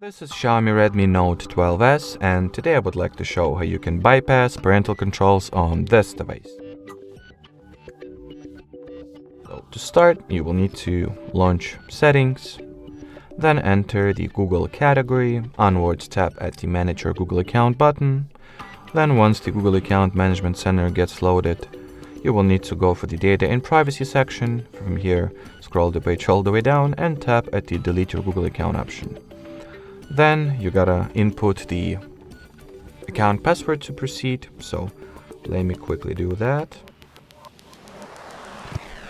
This is Xiaomi Redmi Note 12s, and today I would like to show how you can bypass parental controls on this device. So to start, you will need to launch Settings, then enter the Google category, onwards tap at the Manage Your Google Account button. Then once the Google Account Management Center gets loaded, you will need to go for the Data and Privacy section. From here, scroll the page all the way down and tap at the Delete Your Google Account option. Then you gotta input the account password to proceed, so let me quickly do that.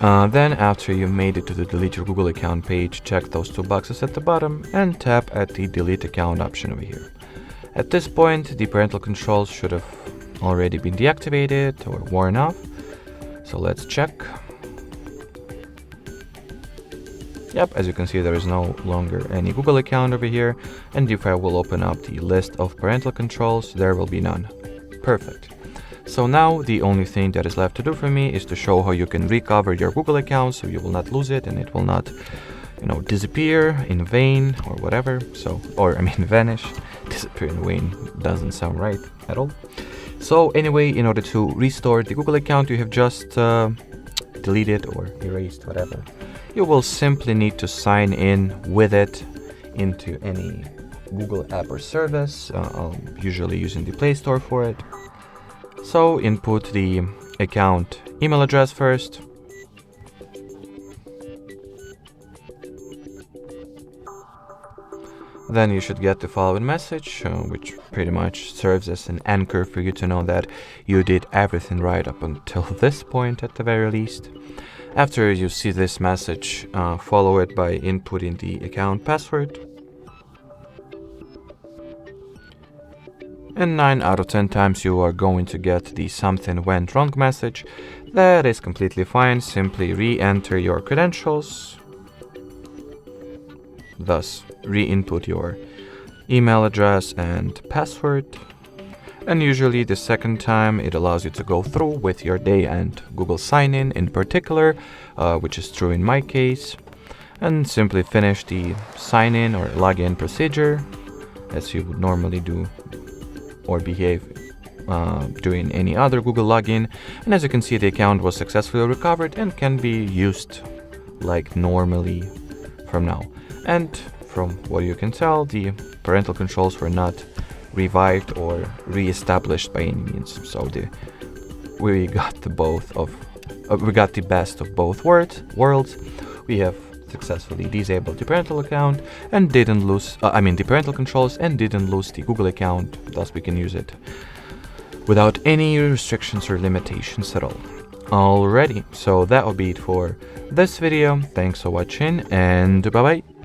Then after you made it to the Delete Your Google Account page, check those two boxes at the bottom and tap at the Delete Account option over here. At this point, the parental controls should have already been deactivated or worn off, so let's check. Yep, as you can see, there is no longer any Google account over here, and if I will open up the list of parental controls, there will be none. Perfect. So now the only thing that is left to do for me is to show how you can recover your Google account so you will not lose it and it will not, disappear in vain or whatever. Vanish. Disappear in vain doesn't sound right at all. So anyway, in order to restore the Google account you have just deleted or erased, whatever, you will simply need to sign in with it into any Google app or service. I'm usually using the Play Store for it. So input the account email address first. Then you should get the following message, which pretty much serves as an anchor for you to know that you did everything right up until this point at the very least. After you see this message, follow it by inputting the account password. And 9 out of 10 times you are going to get the something went wrong message. That is completely fine. Simply re-enter your credentials. Thus, re-input your email address and password. And usually the second time it allows you to go through with your day and Google sign-in in particular, which is true in my case. And simply finish the sign-in or login procedure as you would normally do or behave doing any other Google login. And as you can see, the account was successfully recovered and can be used like normally from now. And from what you can tell, the parental controls were not revived or re-established by any means. So we got the best of both worlds. We have successfully disabled the parental account and didn't lose the parental controls and didn't lose the Google account. Thus we can use it without any restrictions or limitations at all. Alrighty, so that will be it for this video. Thanks for watching and bye bye.